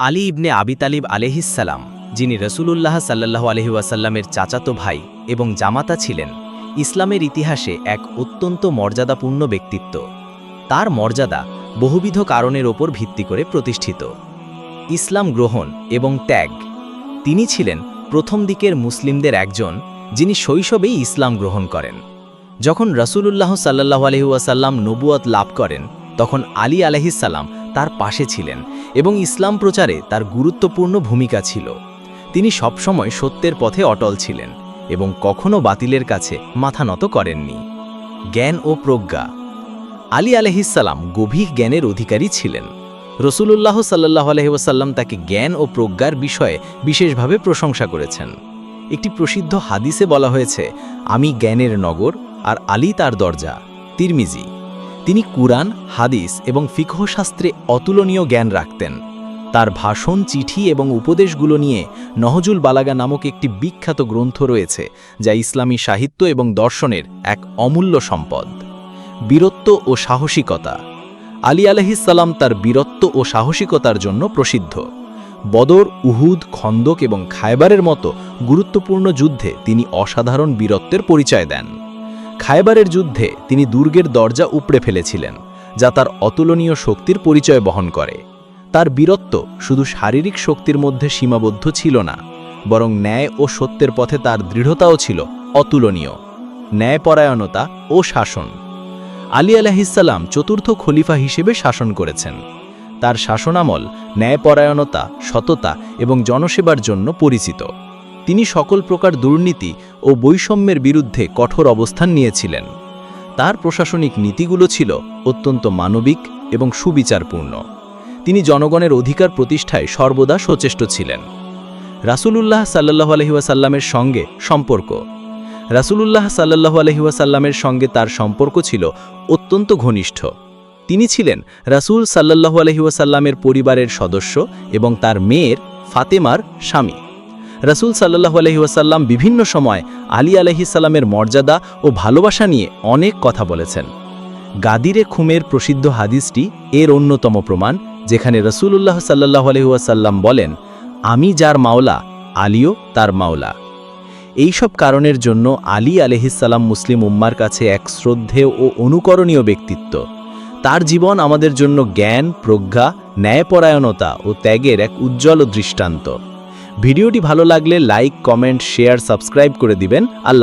আলী ইবনে আবি তালিব আলাইহিসসালাম, যিনি রসুলুল্লাহ সাল্লাল্লাহু আলাইহি ওয়াসাল্লামের চাচাতো ভাই এবং জামাতা ছিলেন, ইসলামের ইতিহাসে এক অত্যন্ত মর্যাদাপূর্ণ ব্যক্তিত্ব। তার মর্যাদা বহুবিধ কারণের ওপর ভিত্তি করে প্রতিষ্ঠিত। ইসলাম গ্রহণ এবং ত্যাগ। তিনি ছিলেন প্রথম দিকের মুসলিমদের একজন, যিনি শৈশবেই ইসলাম গ্রহণ করেন। যখন রসুলুল্লাহ সাল্লাল্লাহু আলাইহি ওয়াসাল্লাম নবুয়ত লাভ করেন, তখন আলী আলাইহিসসালাম তার পাশে ছিলেন এবং ইসলাম প্রচারে তার গুরুত্বপূর্ণ ভূমিকা ছিল। তিনি সবসময় সত্যের পথে অটল ছিলেন এবং কখনো বাতিলের কাছে মাথা নত করেননি। জ্ঞান ও প্রজ্ঞা। আলী আলাইহিসসালাম গভীর জ্ঞানের অধিকারী ছিলেন। রসুলুল্লাহ সাল্লাল্লাহু আলাইহি ওয়াসাল্লাম তাকে জ্ঞান ও প্রজ্ঞার বিষয়ে বিশেষভাবে প্রশংসা করেছেন। একটি প্রসিদ্ধ হাদিসে বলা হয়েছে, আমি জ্ঞানের নগর আর আলী তার দরজা। তিরমিজি। তিনি কুরআন, হাদিস এবং ফিকহ শাস্ত্রে অতুলনীয় জ্ঞান রাখতেন। তার ভাষণ, চিঠি এবং উপদেশগুলো নিয়ে নহজুল বালাগা নামক একটি বিখ্যাত গ্রন্থ রয়েছে, যা ইসলামী সাহিত্য এবং দর্শনের এক অমূল্য সম্পদ। বীরত্ব ও সাহসিকতা। আলী আলাইহিসসালাম তার বীরত্ব ও সাহসিকতার জন্য প্রসিদ্ধ। বদর, উহুদ, খন্দক এবং খায়বারের মতো গুরুত্বপূর্ণ যুদ্ধে তিনি অসাধারণ বীরত্বের পরিচয় দেন। খায়বারের যুদ্ধে তিনি দুর্গের দরজা উপড়ে ফেলেছিলেন, যা তার অতুলনীয় শক্তির পরিচয় বহন করে। তার বীরত্ব শুধু শারীরিক শক্তির মধ্যে সীমাবদ্ধ ছিল না, বরং ন্যায় ও সত্যের পথে তার দৃঢ়তাও ছিল অতুলনীয়। ন্যায়পরায়ণতা ও শাসন। আলী আলাইহিসসালাম চতুর্থ খলিফা হিসেবে শাসন করেছেন। তার শাসনামল ন্যায়পরায়ণতা, সততা এবং জনসেবার জন্য পরিচিত। তিনি সকল প্রকার দুর্নীতি ও বৈষম্যের বিরুদ্ধে কঠোর অবস্থান নিয়েছিলেন। তার প্রশাসনিক নীতিগুলো ছিল অত্যন্ত মানবিক এবং সুবিচারপূর্ণ। তিনি জনগণের অধিকার প্রতিষ্ঠায় সর্বদা সচেষ্ট ছিলেন। রাসূলুল্লাহ সাল্লাল্লাহু আলাইহি ওয়াসাল্লামের সঙ্গে সম্পর্ক। রাসূলুল্লাহ সাল্লাল্লাহু আলাইহি ওয়াসাল্লামের সঙ্গে তার সম্পর্ক ছিল অত্যন্ত ঘনিষ্ঠ। তিনি ছিলেন রাসূল সাল্লাল্লাহু আলাইহি ওয়াসাল্লামের পরিবারের সদস্য এবং তার মেয়ের ফাতেমার স্বামী। রাসূল সাল্লাল্লাহু আলাইহি ওয়াসাল্লাম বিভিন্ন সময় আলী আলাইহিসসালামের মর্যাদা ও ভালোবাসা নিয়ে অনেক কথা বলেছেন। গাদিরে খুমের প্রসিদ্ধ হাদিসটি এর অন্যতম প্রমাণ, যেখানে রাসূলুল্লাহ সাল্লাল্লাহু আলাইহি ওয়াসাল্লাম বলেন, আমি যার মাওলা, আলীও তার মাওলা। এইসব কারণের জন্য আলী আলাইহিসসালাম মুসলিম উম্মার কাছে এক শ্রদ্ধেয় ও অনুকরণীয় ব্যক্তিত্ব। তার জীবন আমাদের জন্য জ্ঞান, প্রজ্ঞা, ন্যায়পরায়ণতা ও ত্যাগের এক উজ্জ্বল দৃষ্টান্ত। ভিডিওটি ভালো লাগলে লাইক, কমেন্ট, শেয়ার, সাবস্ক্রাইব করে দিবেন। আল্লাহ।